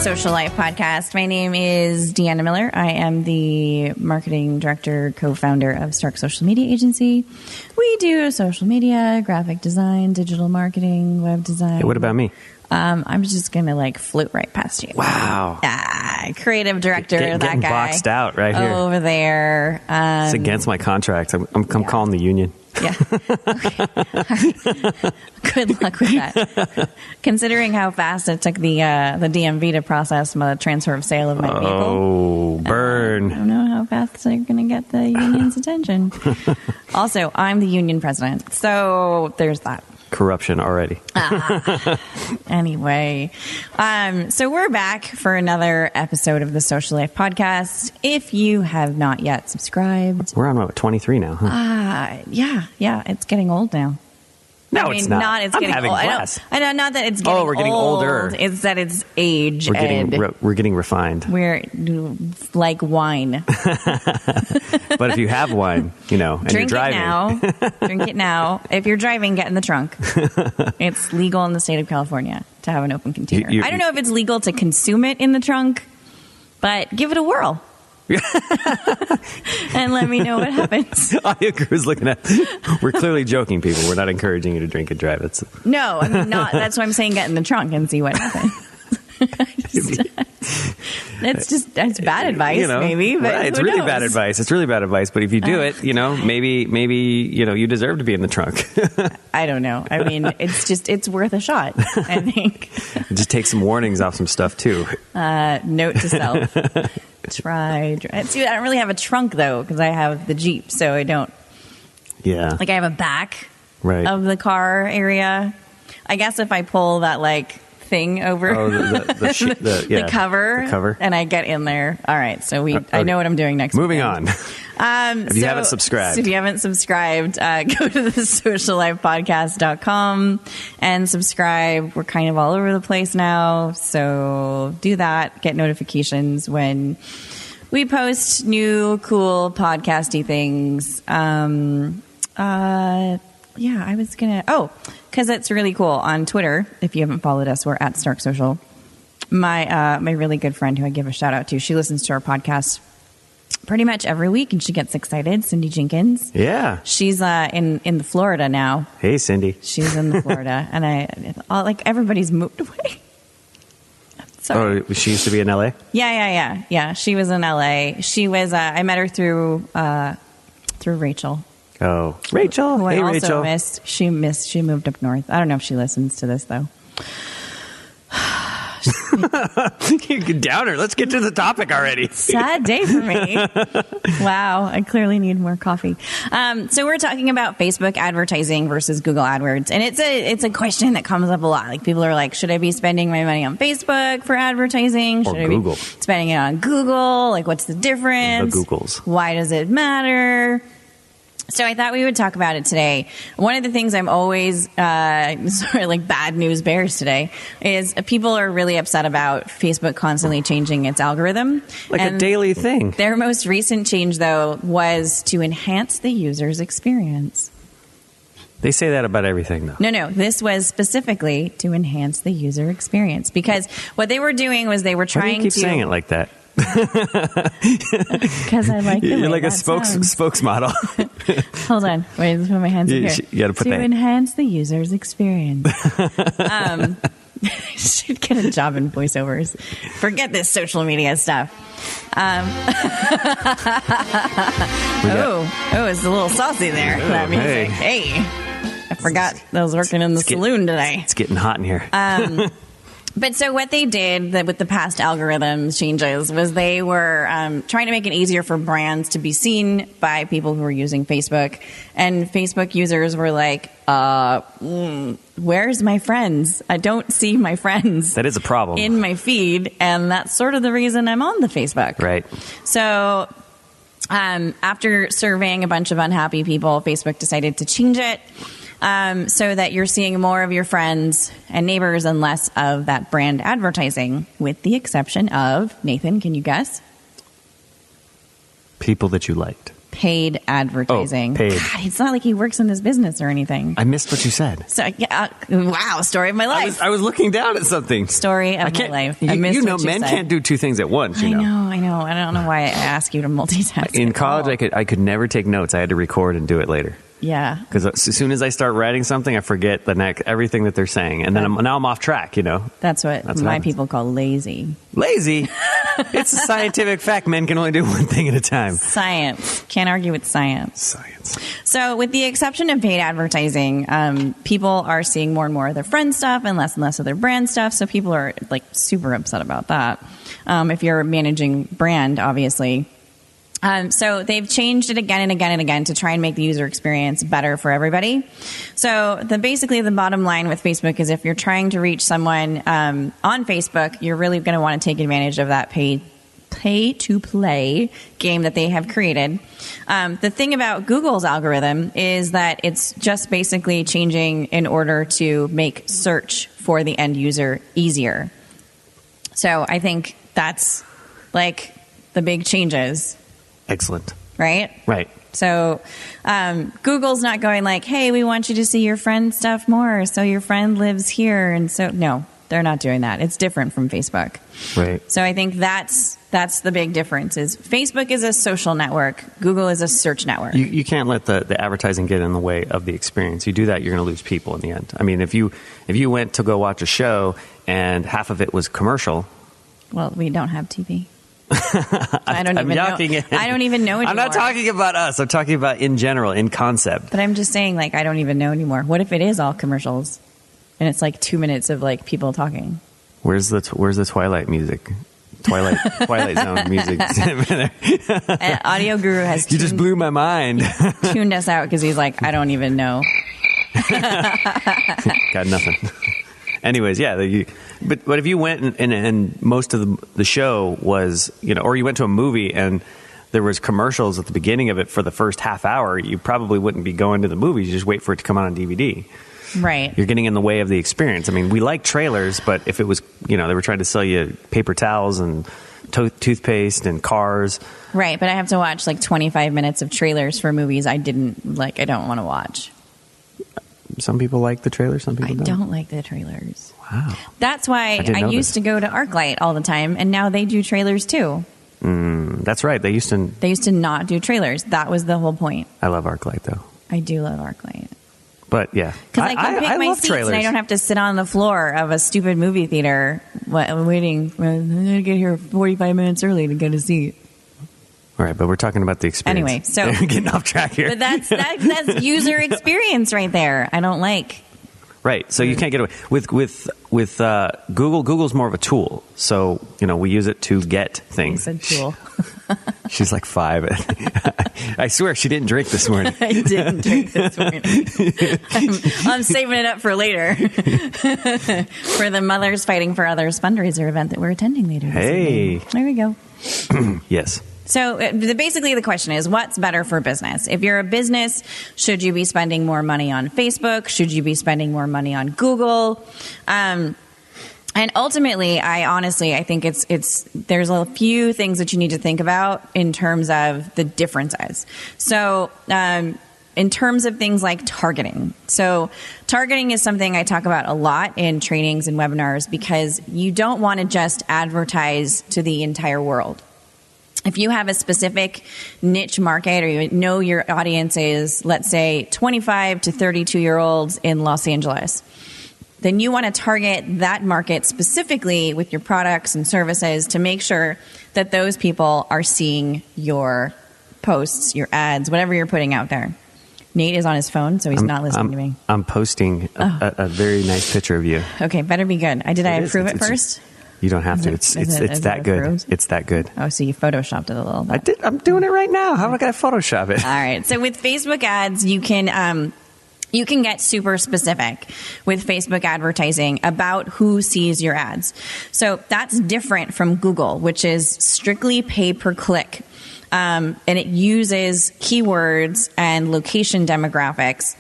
Social Life Podcast. My name is Deanna Miller. I am the marketing director, co-founder of Stark Social Media Agency. We do social media, graphic design, digital marketing, web design. Hey, what about me? I'm just going to float right past you. Wow. Creative director, that getting guy. Boxed out right here. Over there. It's against my contract. I'm calling the union. Yeah. Okay. Good luck with that. Considering how fast it took the DMV to process my transfer of sale of my vehicle. Oh, burn. I don't know how fast they're going to get the union's attention. Also, I'm the union president. So there's that. Corruption already. Anyway, so we're back for another episode of the Social Life Podcast. If you have not yet subscribed, we're on 23 now. Huh? Yeah, it's getting old now. No, it's not. It's I'm getting having old. glass. I know, not that it's getting old. We're getting older. It's that it's age. We're getting refined. We're like wine. But if you have wine, and drink you're driving. Drink it now. If you're driving, get in the trunk. It's legal in the state of California to have an open container. I don't know if it's legal to consume it in the trunk, but give it a whirl. And let me know what happens. Audio crew's looking at. We're clearly joking, people. We're not encouraging you to drink and drive. No, I mean not. That's why I'm saying get in the trunk and see what happens. That's bad advice, maybe. But right, it's really bad advice. It's really bad advice. But if you do it, maybe you deserve to be in the trunk. I don't know. I mean, it's worth a shot, I think. Just take some warnings off some stuff too. Note to self. Try. See, I don't really have a trunk though because I have the Jeep, so I don't. Yeah. I have a back of the car area. I guess if I pull that thing over the cover, and I get in there. All right, so I know what I'm doing next. Moving on. If you haven't subscribed. So if you haven't subscribed, go to the sociallifepodcast.com and subscribe. We're kind of all over the place now, so do that. Get notifications when we post new cool podcasty things. I was gonna. Because it's really cool on Twitter. If you haven't followed us, we're at Stark Social. My really good friend who I give a shout out to, she listens to our podcast pretty much every week, and she gets excited. Cindy Jenkins. Yeah, she's in the Florida now. Hey, Cindy. She's in the Florida, and everybo's moved away. Sorry. Oh, she used to be in LA? Yeah. She was in LA. She was. I met her through Rachel. Oh, Rachel. Who I also Rachel. missed. She moved up north. I don't know if she listens to this, though. You can down her. Let's get to the topic already. Sad day for me. Wow. I clearly need more coffee. So we're talking about Facebook advertising versus Google AdWords. And it's a question that comes up a lot. People are like, should I be spending my money on Facebook for advertising? Should I be spending it on Google? What's the difference? The Googles. Why does it matter? So I thought we would talk about it today. One of the things I'm always sort of bad news bears today is people are really upset about Facebook constantly changing its algorithm. A daily thing. Their most recent change, though, was to enhance the user's experience. They say that about everything, though. No. This was specifically to enhance the user experience. Because what they were doing was they were trying to... Why do you keep saying it like that? Because I like the You're way like a that spokesmodel. Hold on. Wait, let's put my hands in here. You got to put that. To enhance the user's experience. Should get a job in voiceovers. Forget this social media stuff. It's a little saucy there. That music. Hey, I forgot I was working in the saloon today. It's getting hot in here. But so what they did with the past algorithms changes was they were trying to make it easier for brands to be seen by people who were using Facebook. And Facebook users were like, where's my friends? I don't see my friends. That is a problem. In my feed. And that's sort of the reason I'm on the Facebook. Right. So after surveying a bunch of unhappy people, Facebook decided to change it. So that you're seeing more of your friends and neighbors and less of that brand advertising, with the exception of, Nathan, can you guess? People that you liked. Paid advertising. Oh, paid. God, it's not like he works in this business or anything. I missed what you said. So, yeah, wow, story of my life. I was looking down at something. Story of my life. I missed you know, what you men said. can't do two things at once. I know. I don't know why I ask you to multitask. In college, I could never take notes. I had to record and do it later. Yeah. Because as soon as I start writing something, I forget everything that they're saying. And then now I'm off track, you know? That's what my people call lazy. Lazy? It's a scientific fact. Men can only do one thing at a time. Science. Can't argue with science. Science. So with the exception of paid advertising, people are seeing more and more of their friend stuff and less of their brand stuff. So people are like super upset about that. If you're managing brand, obviously. So they've changed it again and again and again to try and make the user experience better for everybody. So basically the bottom line with Facebook is if you're trying to reach someone on Facebook, you're really going to want to take advantage of that pay to play game that they have created. The thing about Google's algorithm is that it's just basically changing in order to make search for the end user easier. So I think that's like the big changes. Excellent. Right? Right. So Google's not going like, hey, we want you to see your friend's stuff more, so your friend lives here. And so, no, they're not doing that. It's different from Facebook. Right. So I think that's the big difference is Facebook is a social network. Google is a search network. You can't let the advertising get in the way of the experience. You do that, you're going to lose people in the end. I mean, if you went to go watch a show and half of it was commercial. Well, we don't have TV. I don't even know anymore. I'm not talking about us. I'm talking about in general, in concept. But I'm just saying, like, I don't even know anymore. What if it is all commercials and it's like 2 minutes of like people talking? Where's the Twilight music? Twilight Zone music. Audio Guru has you just blew my mind. tuned us out because he's like, I don't even know. Got nothing. Anyways, yeah. But if you went and most of the show was, you know, or you went to a movie and there was commercials at the beginning of it for the first half hour, you probably wouldn't be going to the movies. You just wait for it to come out on DVD. Right. You're getting in the way of the experience. I mean, we like trailers, but if it was, you know, they were trying to sell you paper towels and toothpaste and cars. Right. But I have to watch like 25 minutes of trailers for movies I don't want to watch. Some people like the trailers, some people don't. I don't like the trailers. Wow. That's why I used to go to ArcLight all the time, and now they do trailers too. That's right. They used to not do trailers. That was the whole point. I love ArcLight, though. I do love ArcLight. But, yeah. Because I can pick my seats, trailers. And I don't have to sit on the floor of a stupid movie theater waiting. I'm going to get here 45 minutes early to get a seat. All right, but we're talking about the experience. Anyway, so getting off track here. But that's user experience right there. I don't like. Right, so you can't get away with Google. Google's more of a tool, so you know we use it to get things. You said tool. She's like 5. I swear she didn't drink this morning. I didn't drink this morning. I'm saving it up for later for the Mothers Fighting for Others fundraiser event that we're attending later. Hey, there we go. Yes. So basically the question is, what's better for business? If you're a business, should you be spending more money on Facebook? Should you be spending more money on Google? And ultimately, I think there's a few things that you need to think about in terms of the differences. So, in terms of things like targeting. So targeting is something I talk about a lot in trainings and webinars because you don't want to just advertise to the entire world. If you have a specific niche market or you know your audience is, let's say, 25 to 32-year-olds in Los Angeles, then you want to target that market specifically with your products and services to make sure that those people are seeing your posts, your ads, whatever you're putting out there. Nate is on his phone, so he's not listening to me. I'm posting a very nice picture of you. Okay, better be good. Did I approve it first? You don't have to. It's that good. It's that good. Oh, so you photoshopped it a little bit. I did. I'm doing it right now. How am I going to Photoshop it? All right. So with Facebook ads, you can get super specific with Facebook advertising about who sees your ads. So that's different from Google, which is strictly pay per click. And it uses keywords and location demographics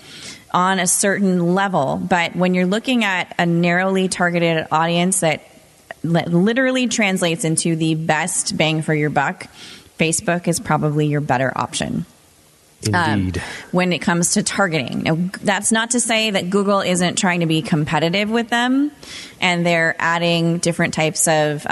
on a certain level. But when you're looking at a narrowly targeted audience that literally translates into the best bang for your buck, Facebook is probably your better option. Indeed. When it comes to targeting. Now, that's not to say that Google isn't trying to be competitive with them, and they're adding different types of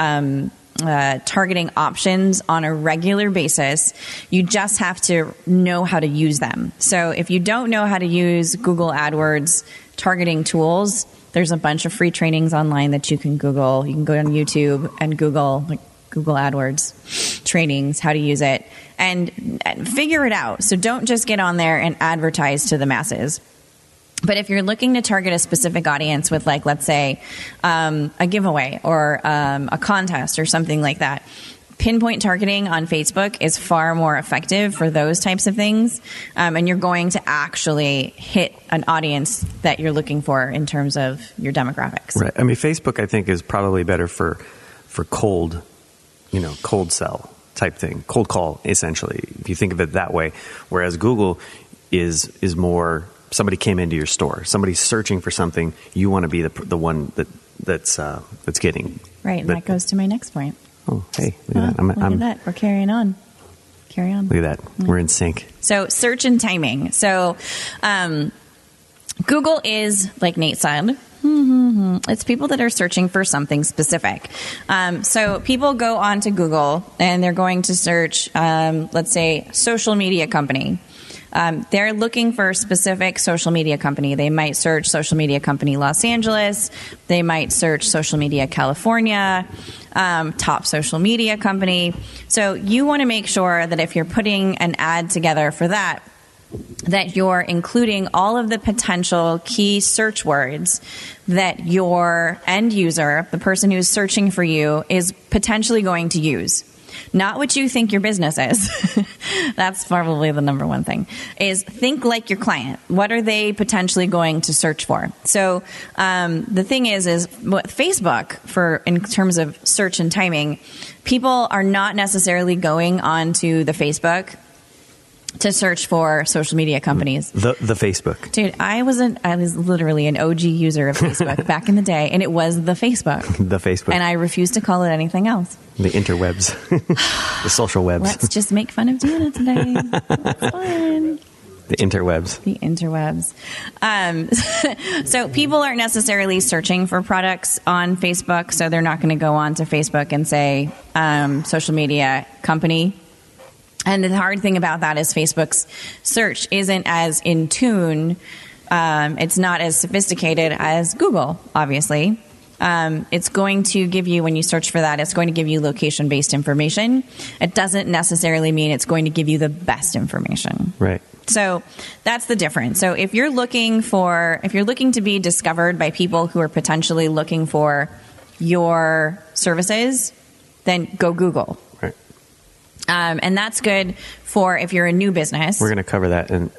targeting options on a regular basis. You just have to know how to use them. So if you don't know how to use Google AdWords targeting tools, there's a bunch of free trainings online that you can Google. You can go on YouTube and Google Google AdWords trainings, how to use it, and figure it out. So don't just get on there and advertise to the masses. But if you're looking to target a specific audience with, like, let's say, a giveaway or a contest or something like that, pinpoint targeting on Facebook is far more effective for those types of things. And you're going to actually hit an audience that you're looking for in terms of your demographics. Right. I mean, Facebook, I think, is probably better for cold sell type thing, cold call, essentially, if you think of it that way. Whereas Google is more, somebody came into your store, somebody's searching for something, you want to be the one that's getting. Right, and that goes to my next point. Oh, hey, look at that. Look at that. We're carrying on. Carry on. Look at that. We're in sync. So search and timing. So Google is, like Nate said, it's people that are searching for something specific. So people go onto Google and they're going to search, let's say, social media company. They're looking for a specific social media company. They might search social media company Los Angeles. They might search social media California, top social media company. So you want to make sure that if you're putting an ad together for that you're including all of the potential key search words that your end user, the person who's searching for you, is potentially going to use. Not what you think your business is. That's probably the number one thing, is think like your client. What are they potentially going to search for? So the thing is what Facebook, in terms of search and timing, people are not necessarily going onto the Facebook to search for social media companies. The Facebook. Dude, I was literally an OG user of Facebook back in the day, and it was the Facebook. The Facebook. And I refused to call it anything else. The interwebs. The social webs. Let's just make fun of Deanna today. It's fun. The interwebs. The interwebs. So people aren't necessarily searching for products on Facebook, so they're not going to go onto Facebook and say social media company. And the hard thing about that is Facebook's search isn't as in tune. It's not as sophisticated as Google, obviously. It's going to give you, when you search for that, it's going to give you location-based information. It doesn't necessarily mean it's going to give you the best information. Right. So that's the difference. So if you're looking to be discovered by people who are potentially looking for your services, then go Google. And that's good for if you're a new business. We're going to cover that in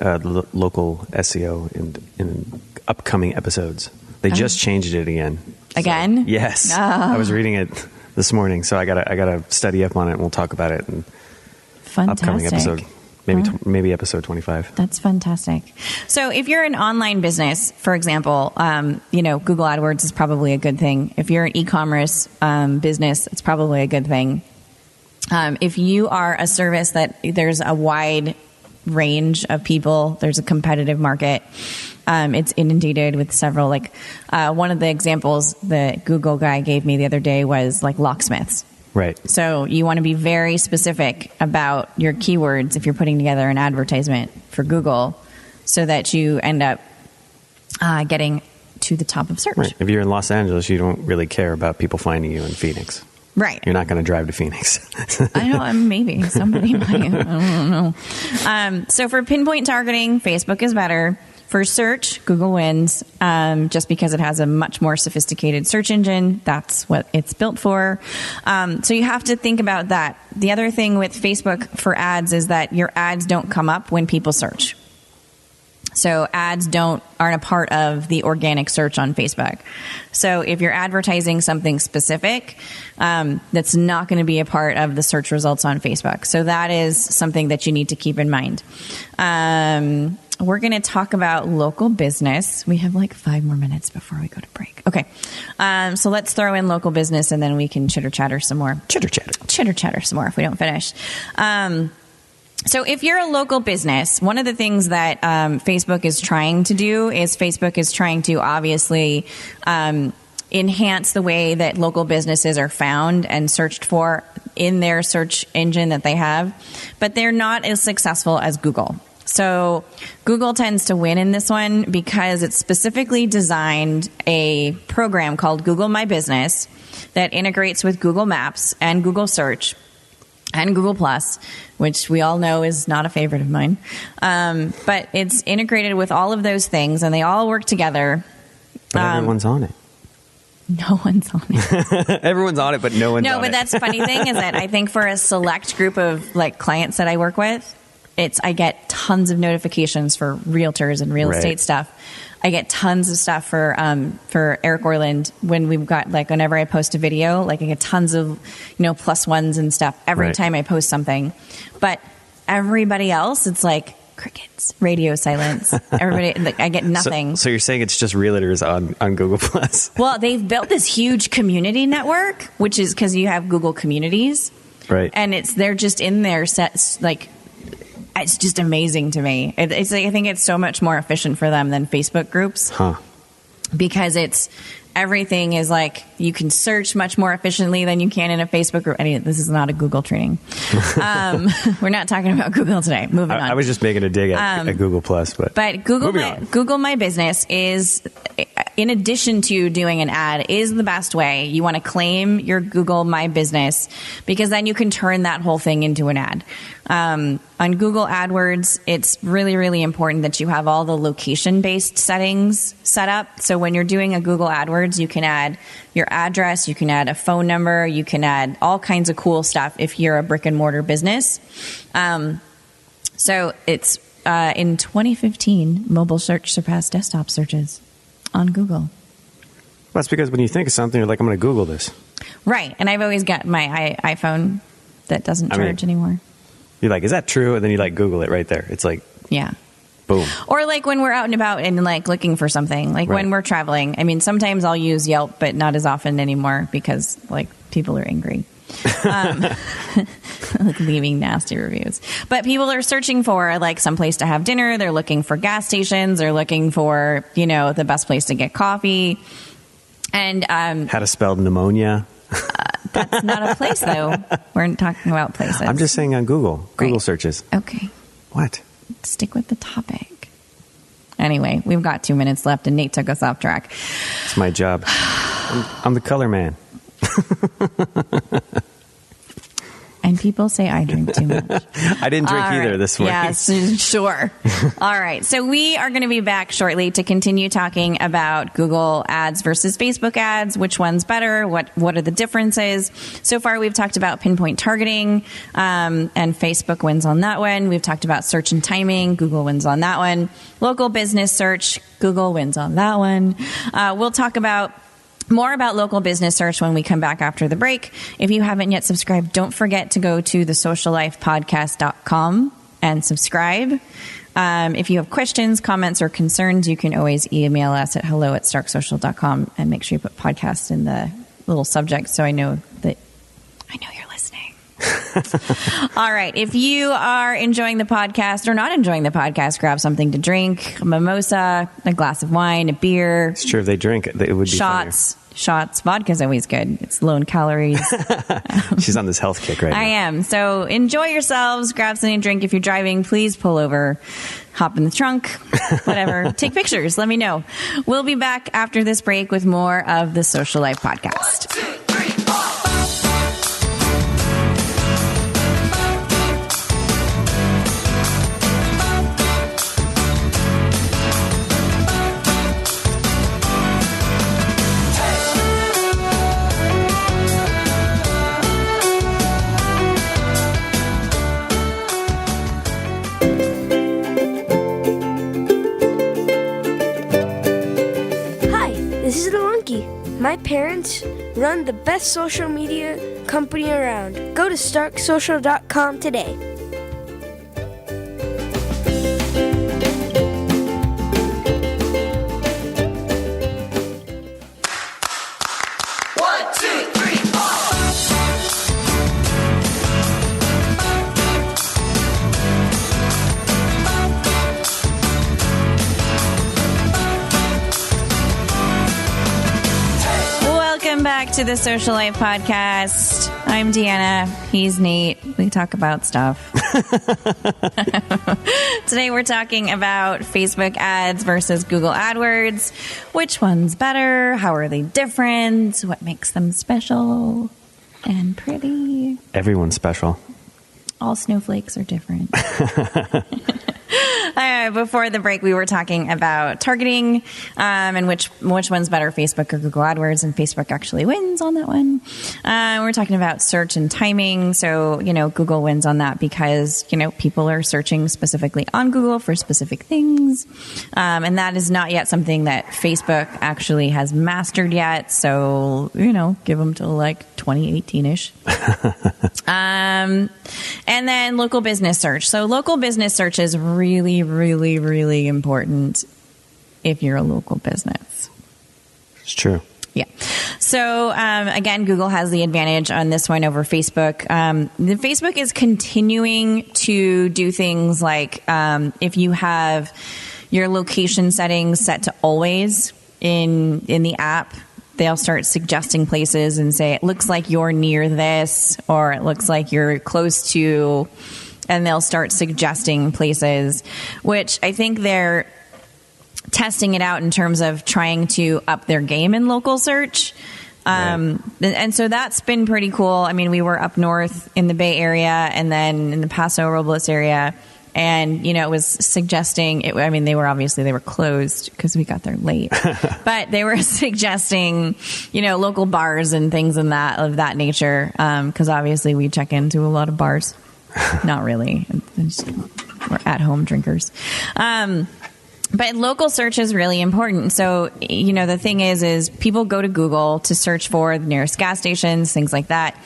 local SEO in upcoming episodes. They just changed it again. Again? So, yes. Oh. I was reading it this morning, so I gotta study up on it, and we'll talk about it in upcoming episode. Maybe episode 25. That's fantastic. So if you're an online business, for example, Google AdWords is probably a good thing. If you're an e-commerce business, it's probably a good thing. If you are a service that there's a wide range of people, there's a competitive market, it's inundated with several, one of the examples the Google guy gave me the other day was like locksmiths. Right. So you want to be very specific about your keywords if you're putting together an advertisement for Google so that you end up getting to the top of search. Right. If you're in Los Angeles, you don't really care about people finding you in Phoenix. Right. You're not going to drive to Phoenix. I know, maybe. Somebody might. I don't know. So for pinpoint targeting, Facebook is better. For search, Google wins just because it has a much more sophisticated search engine. That's what it's built for. So you have to think about that. The other thing with Facebook for ads is that your ads don't come up when people search. So ads aren't a part of the organic search on Facebook. So if you're advertising something specific, that's not going to be a part of the search results on Facebook. So that is something that you need to keep in mind. We're going to talk about local business. We have 5 more minutes before we go to break. Okay. So let's throw in local business and then we can chitter chatter some more. Chitter chatter some more if we don't finish. So if you're a local business, one of the things that Facebook is trying to do is Facebook is trying to obviously enhance the way that local businesses are found and searched for in their search engine that they have, but they're not as successful as Google. So Google tends to win in this one because it's specifically designed a program called Google My Business that integrates with Google Maps and Google Search and Google Plus, which we all know is not a favorite of mine. But it's integrated with all of those things, and they all work together. But everyone's on it. No one's on it. Everyone's on it, but no one's on it. No, but that's the funny thing is that I think for a select group of like clients that I work with, I get tons of notifications for realtors and real estate stuff. I get tons of stuff for Eric Orland when we've got whenever I post a video, I get tons of, plus ones and stuff every time I post something. But everybody else, it's like crickets, radio silence. Everybody, I get nothing. So you're saying it's just realtors on Google Plus? Well, they've built this huge community network, which is because you have Google Communities, right? And they're just in there it's just amazing to me. I think it's so much more efficient for them than Facebook groups. Because everything is you can search much more efficiently than you can in a Facebook group. This is not a Google training. We're not talking about Google today. Moving on. I was just making a dig at Google Plus, but Google My Business is, in addition to doing an ad, is the best way. You want to claim your Google My Business because then you can turn that whole thing into an ad. On Google AdWords, it's really, really important that you have all the location-based settings set up. So when you're doing a Google AdWords, you can add your address, you can add a phone number, you can add all kinds of cool stuff if you're a brick-and-mortar business. So it's in 2015, mobile search surpassed desktop searches on Google. Well, that's because when you think of something, you're like, I'm going to Google this. Right. And I've always got my iPhone that doesn't charge anymore. You're like, is that true? And then you Google it right there. It's yeah. Boom. Or when we're out and about and looking for something, when we're traveling. Sometimes I'll use Yelp, but not as often anymore because people are angry. Leaving nasty reviews. But people are searching for some place to have dinner. They're looking for gas stations. They're looking for, the best place to get coffee. And how to spell pneumonia. That's not a place, though. We're talking about places. I'm just saying on Google searches. Okay. What? Stick with the topic. Anyway, we've got 2 minutes left, and Nate took us off track. It's my job. I'm the color man. And people say I drink too much. I didn't drink either this morning. Yes, sure. All right. So we are going to be back shortly to continue talking about Google ads versus Facebook ads. Which one's better? What are the differences? So far, we've talked about pinpoint targeting, and Facebook wins on that one. We've talked about search and timing. Google wins on that one. Local business search. Google wins on that one. We'll talk about more about local business search when we come back after the break. If you haven't yet subscribed, don't forget to go to thesociallifepodcast.com and subscribe. If you have questions, comments, or concerns, you can always email us at hello@starksocial.com and make sure you put podcast in the little subject so I know you're listening. All right. If you are enjoying the podcast or not enjoying the podcast, grab something to drink, a mimosa, a glass of wine, a beer. It's true. If they drink it, it would be shots. Vodka's always good. It's low in calories. She's on this health kick right now. I am. So enjoy yourselves. Grab something to drink. If you're driving, please pull over, hop in the trunk, whatever. Take pictures. Let me know. We'll be back after this break with more of the Social Life Podcast. 1, 2, 3, 4. My parents run the best social media company around. Go to starksocial.com today. to the Social Life Podcast. I'm Deanna. He's Nate. We talk about stuff. Today we're talking about Facebook ads versus Google AdWords. Which one's better? How are they different? What makes them special and pretty? Everyone's special. All snowflakes are different. Before the break, we were talking about targeting and which one's better, Facebook or Google AdWords, and Facebook actually wins on that one. We're talking about search and timing. So, Google wins on that because, people are searching specifically on Google for specific things. And that is not yet something that Facebook actually has mastered yet. So, give them till like 2018-ish. And then local business search. So local business search is really, really, really important if you're a local business. It's true. Yeah. So, again, Google has the advantage on this one over Facebook. Facebook is continuing to do things like if you have your location settings set to always in the app, they'll start suggesting places and say, it looks like you're near this, or it looks like you're close to, and they'll start suggesting places, which I think they're testing it out in terms of trying to up their game in local search. Right. And so that's been pretty cool. I mean, we were up north in the Bay Area and then in the Paso Robles area. And, it was suggesting, they were closed because we got there late, but they were suggesting, local bars and things of that nature. Cause obviously we check into a lot of bars. Not really. We're at home drinkers. But local search is really important. So, the thing is people go to Google to search for the nearest gas stations, things like that.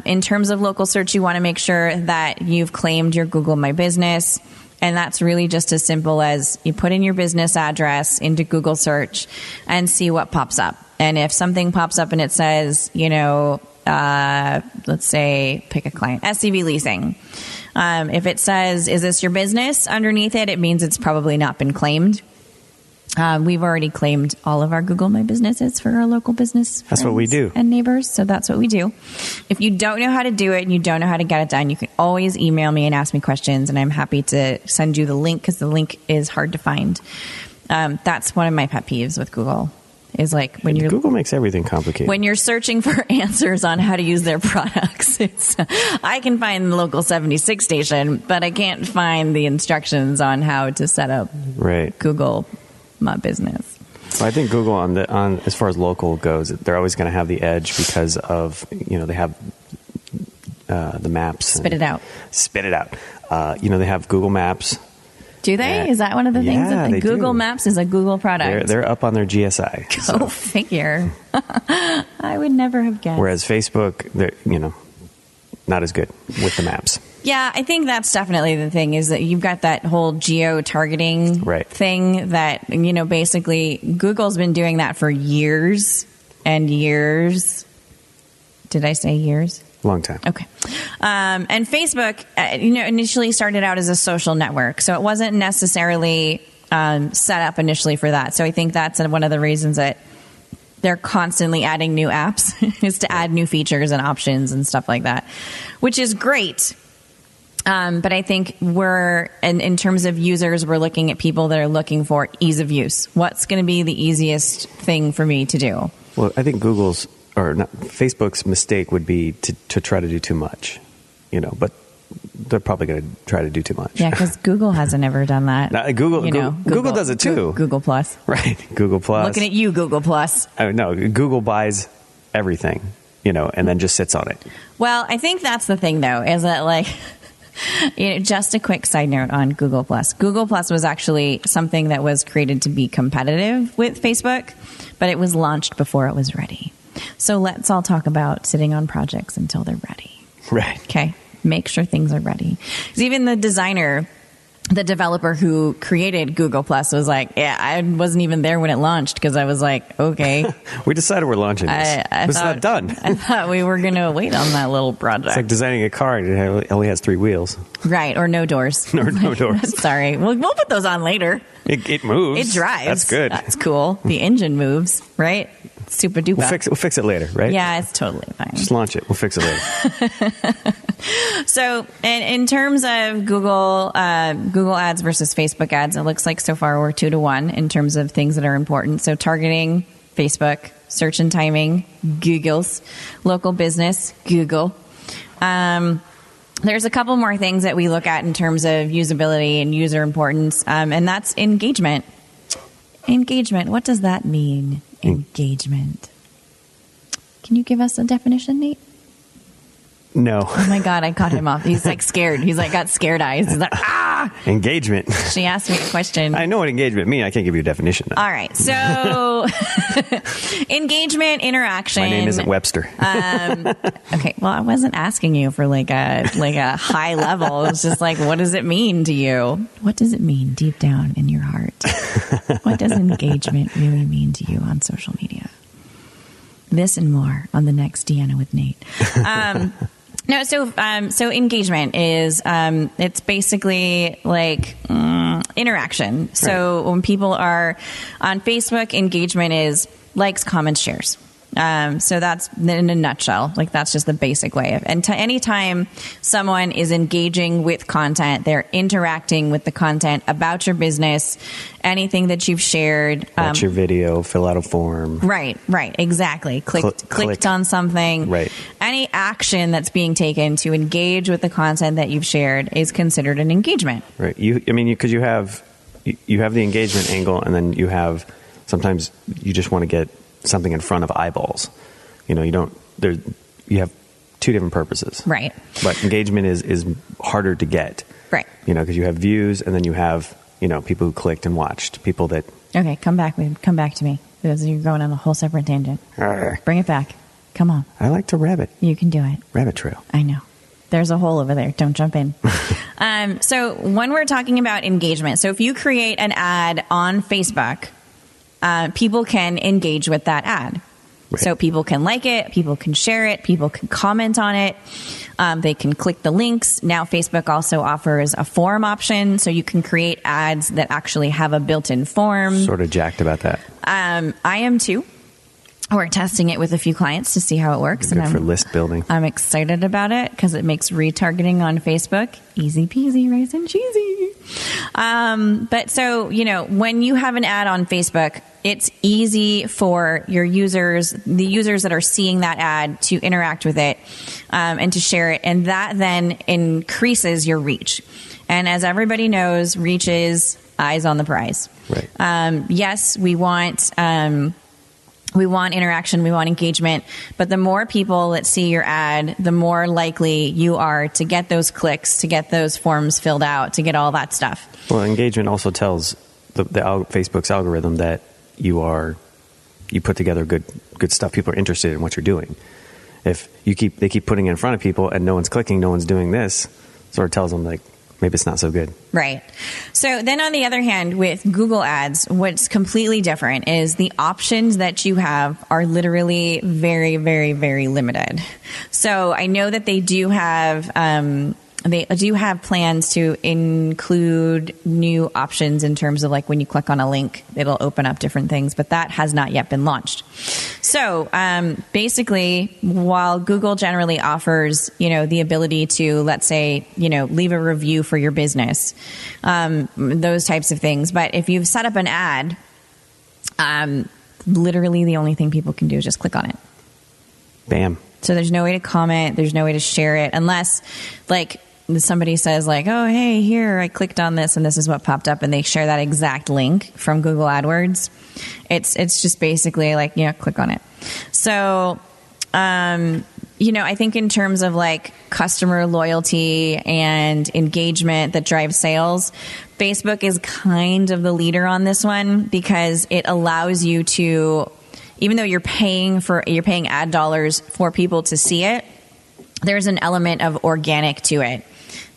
In terms of local search, you want to make sure that you've claimed your Google My Business. And that's really just as simple as you put in your business address into Google search and see what pops up. And if something pops up and it says, let's say, pick a client, SCV leasing. If it says, is this your business underneath it, it means it's probably not been claimed. We've already claimed all of our Google My Businesses for our local business. That's what we do. And neighbors. So that's what we do. If you don't know how to do it and you don't know how to get it done, you can always email me and ask me questions. And I'm happy to send you the link because the link is hard to find. That's one of my pet peeves with Google. Is like when Google makes everything complicated. When you're searching for answers on how to use their products, I can find the local 76 station, but I can't find the instructions on how to set up Google My Business. Well, I think Google on as far as local goes, they're always going to have the edge because of they have the maps. Spit it out. They have Google Maps. Do they? Is that one of the things that the Google Maps is a Google product? They're up on their GSI. Go figure. I would never have guessed. Whereas Facebook, they're, not as good with the maps. Yeah, I think that's definitely the thing is that you've got that whole geo-targeting thing that, basically Google's been doing that for years and years. Did I say years? Long time. Okay. And Facebook, initially started out as a social network. So it wasn't necessarily set up initially for that. So I think that's one of the reasons that they're constantly adding new apps is to add new features and options and stuff like that, which is great. But I think in terms of users, we're looking at people that are looking for ease of use. What's going to be the easiest thing for me to do? Well, I think Facebook's mistake would be to try to do too much, but they're probably going to try to do too much. Yeah, because Google hasn't ever done that. Google does it too. Google Plus. Right, Google Plus. Looking at you, Google Plus. No, Google buys everything, and then just sits on it. Well, I think that's the thing, though, is that just a quick side note on Google Plus. Google Plus was actually something that was created to be competitive with Facebook, but it was launched before it was ready. So let's all talk about sitting on projects until they're ready. Right. Okay. Make sure things are ready. Because even the developer who created Google Plus was like, yeah, I wasn't even there when it launched because I was like, okay. We decided we're launching this. It's not done. I thought we were going to wait on that little project. It's like designing a car and it only has 3 wheels. Right. Or no doors. Or no doors. Sorry. We'll put those on later. It moves. It drives. That's good. That's cool. The engine moves, right? super duper. We'll fix it later, right? Yeah, it's totally fine. Just launch it. We'll fix it later. So, in terms of Google ads versus Facebook ads, it looks like so far we're 2-1 in terms of things that are important. So, targeting, Facebook, search and timing, Google's, local business, Google. There's a couple more things that we look at in terms of usability and user importance, and that's engagement. Engagement. What does that mean? Engagement. Can you give us a definition, Nate? No. Oh my God, I caught him off. He's like scared. He's like got scared eyes. He's like, ah! Engagement. She asked me a question. I know what engagement means. I can't give you a definition, though. All right. So, engagement, interaction. My name isn't Webster. Okay. Well, I wasn't asking you for like a high level. It was just like, what does it mean to you? What does it mean deep down in your heart? What does engagement really mean to you on social media? This and more on the next Deanna with Nate. No, so engagement is it's basically like interaction. So when people are on Facebook, engagement is likes, comments, shares. So that's in a nutshell, like that's just the basic way of, and anytime someone is engaging with content, they're interacting with the content about your business, anything that you've shared. Watch your video, fill out a form. Right, exactly. Clicked on something. Right. Any action that's being taken to engage with the content that you've shared is considered an engagement. Right. Because you have the engagement angle, and then you have, sometimes you just want to get something in front of eyeballs. You have two different purposes. Right. But engagement is harder to get. Right. Because you have views, and then you have, people who clicked and watched, people that... Okay, come back to me, because you're going on a whole separate tangent. Bring it back. Come on. I like to rabbit. You can do it. Rabbit trail. I know. There's a hole over there. Don't jump in. So when we're talking about engagement, so if you create an ad on Facebook, people can engage with that ad. Right. So people can like it, people can share it, people can comment on it, they can click the links. Now Facebook also offers a form option, so you can create ads that actually have a built-in form. Sort of jacked about that. I am too. We're testing it with a few clients to see how it works. Good for list building. I'm excited about it because it makes retargeting on Facebook easy peasy, rice and cheesy. But so, when you have an ad on Facebook, it's easy for your users, the users that are seeing that ad, to interact with it and to share it. And that then increases your reach. And as everybody knows, reach is eyes on the prize. Right. Yes, we want interaction, we want engagement, but the more people that see your ad, the more likely you are to get those clicks, to get those forms filled out, to get all that stuff. Well, engagement also tells Facebook's algorithm that you put together good stuff. People are interested in what you're doing. If they keep putting it in front of people and no one's clicking, no one's doing this, sort of tells them like, maybe it's not so good. Right. So then on the other hand, with Google Ads, what's completely different is the options that you have are literally very, very, very limited. So I know that they do have plans to include new options in terms of like when you click on a link, it'll open up different things, but that has not yet been launched. So basically, while Google generally offers, the ability to, let's say, leave a review for your business, those types of things. But if you've set up an ad, literally the only thing people can do is just click on it. Bam. So there's no way to comment. There's no way to share it unless like somebody says like, oh, hey, here, I clicked on this and this is what popped up, and they share that exact link from Google AdWords. It's just basically like, click on it. So, I think in terms of like customer loyalty and engagement that drives sales, Facebook is kind of the leader on this one because it allows you to, even though you're paying ad dollars for people to see it, there's an element of organic to it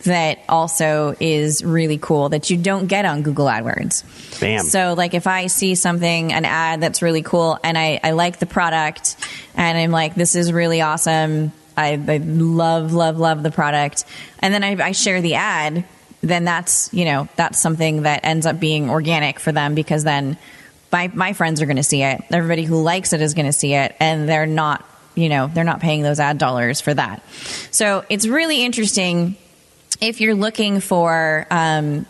that also is really cool that you don't get on Google AdWords. Bam. So like if I see an ad that's really cool and I like the product and I'm like, this is really awesome, I love the product, and then I share the ad, then that's something that ends up being organic for them, because then my friends are going to see it. Everybody who likes it is going to see it, and they're not paying those ad dollars for that. So it's really interesting if you're looking for an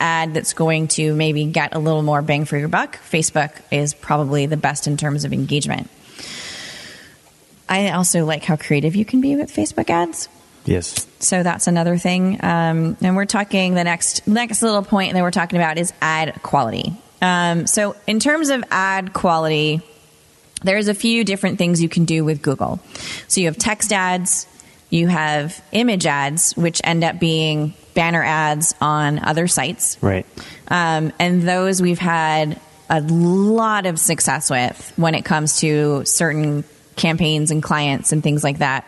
ad that's going to maybe get a little more bang for your buck. Facebook is probably the best in terms of engagement. I also like how creative you can be with Facebook ads. Yes. So that's another thing. And we're talking the next little point that we're talking about is ad quality. So in terms of ad quality, there's a few different things you can do with Google. So you have text ads, you have image ads, which end up being banner ads on other sites. Right. And those we've had a lot of success with when it comes to certain campaigns and clients and things like that.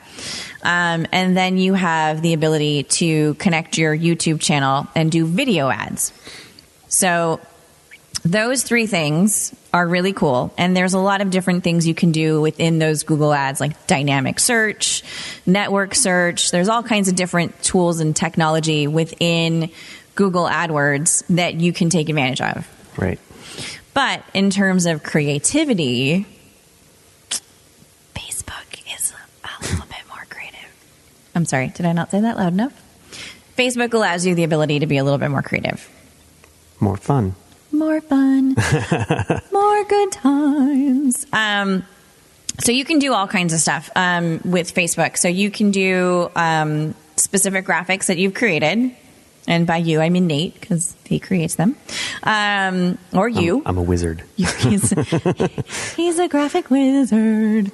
And then you have the ability to connect your YouTube channel and do video ads. So those three things are really cool. And there's a lot of different things you can do within those Google ads, like dynamic search, network search. There's all kinds of different tools and technology within Google AdWords that you can take advantage of. Right. But in terms of creativity, Facebook is a little bit more creative. I'm sorry, did I not say that loud enough? Facebook allows you the ability to be a little bit more creative. More fun. More fun. More good times. So you can do all kinds of stuff with Facebook. So you can do specific graphics that you've created. And by you, I mean Nate, because he creates them. Or you. I'm a wizard. He's a graphic wizard.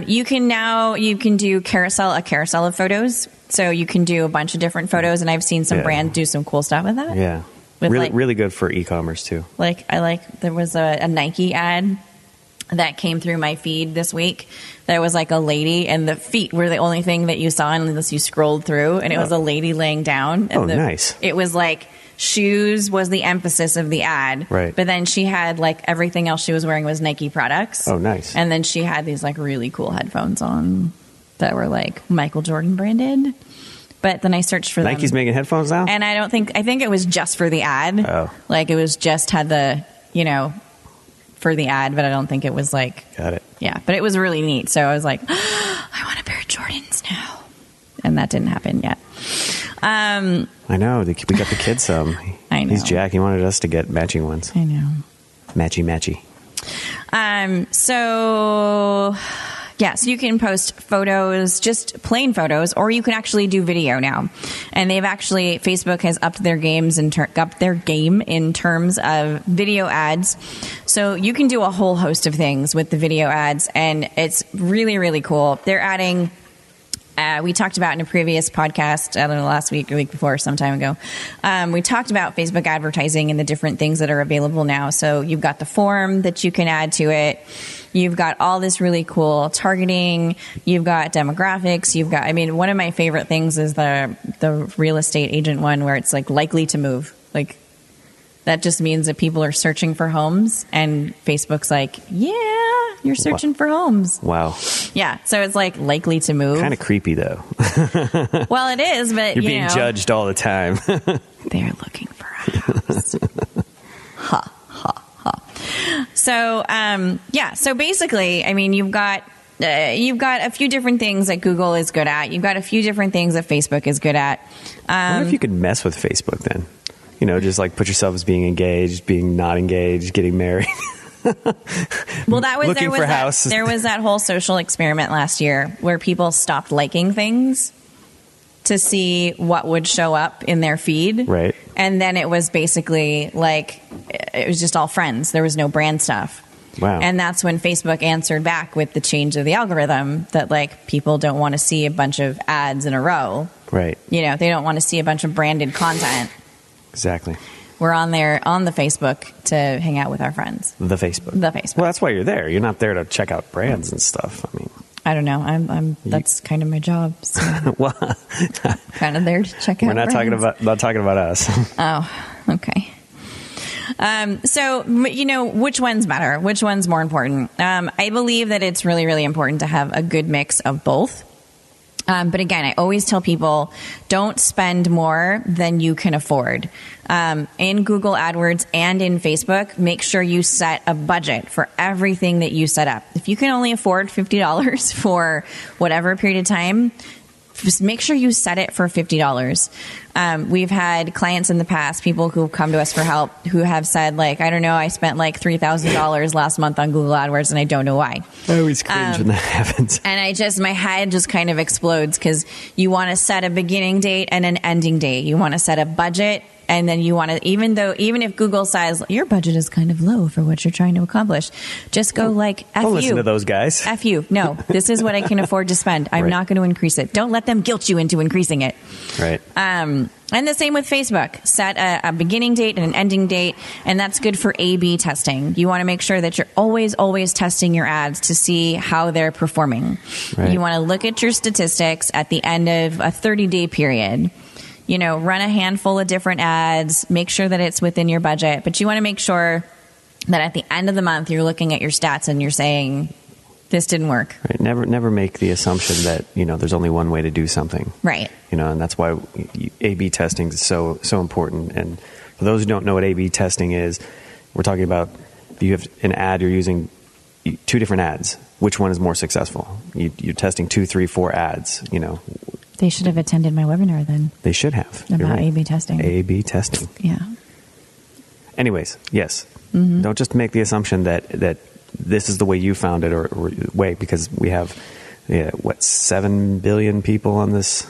You can do a carousel of photos. So you can do a bunch of different photos. And I've seen some brands do some cool stuff with that. Yeah. Really good for e-commerce too. There was a Nike ad that came through my feed this week. There was like a lady, and the feet were the only thing that you saw unless you scrolled through, and it was a lady laying down. And nice. It was like shoes was the emphasis of the ad. Right. But then she had like everything else she was wearing was Nike products. Oh, nice. And then she had these like really cool headphones on that were like Michael Jordan branded. But then I searched for them. Nike's making headphones now? And I think it was just for the ad. Oh. Like it was just had the, for the ad, but I don't think it was like. Got it. Yeah, but it was really neat. So I was like, I want a pair of Jordans now. And that didn't happen yet. I know. We got the kid some. I know. He's Jack. He wanted us to get matching ones. I know. Matchy. So you can post photos, just plain photos, or you can actually do video now. And Facebook has upped their game in terms of video ads. So you can do a whole host of things with the video ads, and it's really, really cool. They're adding, we talked about in a previous podcast, I don't know, last week or week before, some time ago, we talked about Facebook advertising and the different things that are available now. So you've got the form that you can add to it. You've got all this really cool targeting. You've got demographics. One of my favorite things is the real estate agent one where it's like likely to move. Like that just means that people are searching for homes, and Facebook's like, yeah, you're searching for homes. Wow. Yeah. So it's like likely to move. Kind of creepy though. Well, it is, but you're being judged all the time. They're looking for a house. Ha. So, so basically, you've got a few different things that Google is good at. You've got a few different things that Facebook is good at. I wonder if you could mess with Facebook then. Just like put yourself as being engaged, being not engaged, getting married. Well, there was that whole social experiment last year where people stopped liking things to see what would show up in their feed. Right. And then it was basically like, it was just all friends. There was no brand stuff. Wow. And that's when Facebook answered back with the change of the algorithm that like people don't want to see a bunch of ads in a row. Right. They don't want to see a bunch of branded content. Exactly. We're on the Facebook to hang out with our friends. The Facebook. Well, that's why you're there. You're not there to check out brands and stuff. I don't know. That's kind of my job. So well, kind of there to check out. We're not talking about us. Oh, okay. So which one's better? Which one's more important? I believe that it's really, really important to have a good mix of both. But again, I always tell people, don't spend more than you can afford. In Google AdWords and in Facebook, make sure you set a budget for everything that you set up. If you can only afford $50 for whatever period of time, just make sure you set it for $50. We've had clients in the past, people who come to us for help, who have said, like, I don't know, I spent like $3,000 last month on Google AdWords and I don't know why. I always cringe when that happens. And my head just kind of explodes, because you want to set a beginning date and an ending date. You want to set a budget. And then you want to, even if Google says your budget is kind of low for what you're trying to accomplish, just go like, F Don't you. listen to those guys. F you. No, this is what I can afford to spend. I'm Right. not going to increase it. Don't let them guilt you into increasing it. Right. And the same with Facebook. Set a beginning date and an ending date, and that's good for A/B testing. You want to make sure that you're always testing your ads to see how they're performing. Right. You want to look at your statistics at the end of a 30-day period. Run a handful of different ads, make sure that it's within your budget, but you want to make sure that at the end of the month, you're looking at your stats and you're saying, this didn't work. Right. Never make the assumption that, there's only one way to do something. Right. And that's why A/B testing is so important. And for those who don't know what A/B testing is, we're talking about, if you have an ad, you're using 2 different ads. Which one is more successful? You're testing 2, 3, 4 ads, They should have attended my webinar then. They should have. About A/B testing. A/B testing. Yeah. Anyways, yes. Mm-hmm. Don't just make the assumption that this is the way you found it or way, because we have 7 billion people on this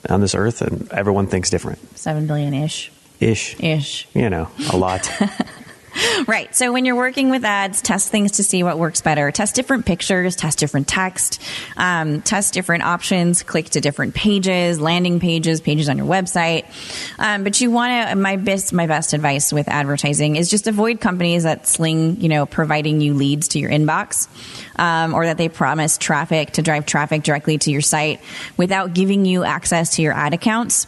earth, and everyone thinks different. 7 billion-ish. Ish. A lot. Right. So when you're working with ads, test things to see what works better. Test different pictures, test different text, test different options, click to different pages, landing pages, pages on your website. But you want to, my best advice with advertising is just avoid companies that sling, providing you leads to your inbox, or that they promise traffic to drive traffic directly to your site without giving you access to your ad accounts.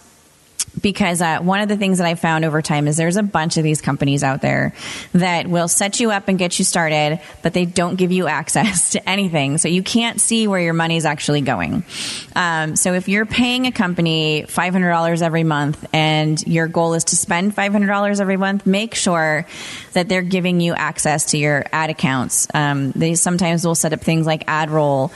Because one of the things that I found over time is there's a bunch of these companies out there that will set you up and get you started, but they don't give you access to anything. So you can't see where your money's actually going. So if you're paying a company $500 every month and your goal is to spend $500 every month, make sure that they're giving you access to your ad accounts. They sometimes will set up things like AdRoll,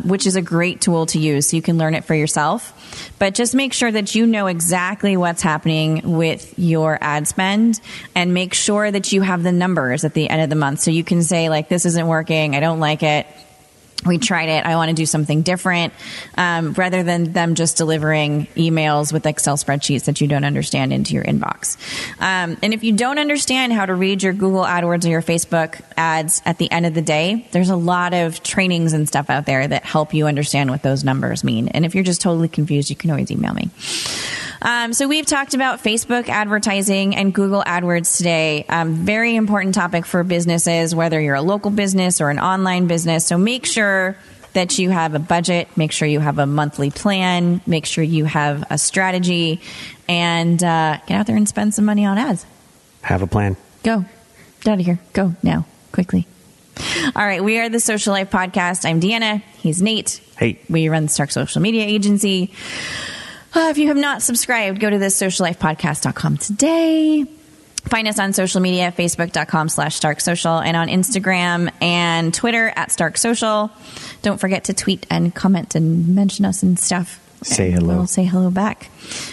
which is a great tool to use so you can learn it for yourself. But just make sure that you know exactly what's happening with your ad spend, and make sure that you have the numbers at the end of the month. So you can say, like, this isn't working, I don't like it, we tried it, I want to do something different, rather than them just delivering emails with Excel spreadsheets that you don't understand into your inbox. And if you don't understand how to read your Google AdWords or your Facebook ads at the end of the day, there's a lot of trainings and stuff out there that help you understand what those numbers mean. And if you're just totally confused, you can always email me. So we've talked about Facebook advertising and Google AdWords today. Very important topic for businesses, whether you're a local business or an online business. So make sure that you have a budget, make sure you have a monthly plan, make sure you have a strategy, and get out there and spend some money on ads. Have a plan. Go. Get out of here. Go now. Quickly. All right. We are the Social Life Podcast. I'm Deanna. He's Nate. Hey. We run the Stark Social Media Agency. If you have not subscribed, go to thesociallifepodcast.com today. Find us on social media, facebook.com/StarkSocial, and on Instagram and Twitter @StarkSocial. Don't forget to tweet and comment and mention us and stuff. Say hello. We'll say hello back.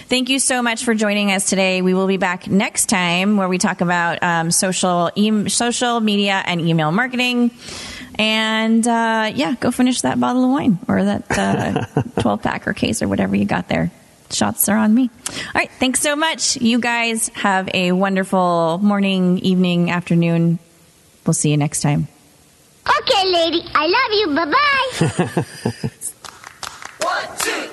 Thank you so much for joining us today. We will be back next time where we talk about social media and email marketing. And go finish that bottle of wine or that 12-pack or case or whatever you got there. Shots are on me. All right. Thanks so much. You guys have a wonderful morning, evening, afternoon. We'll see you next time. Okay, lady. I love you. Bye-bye. 1, 2,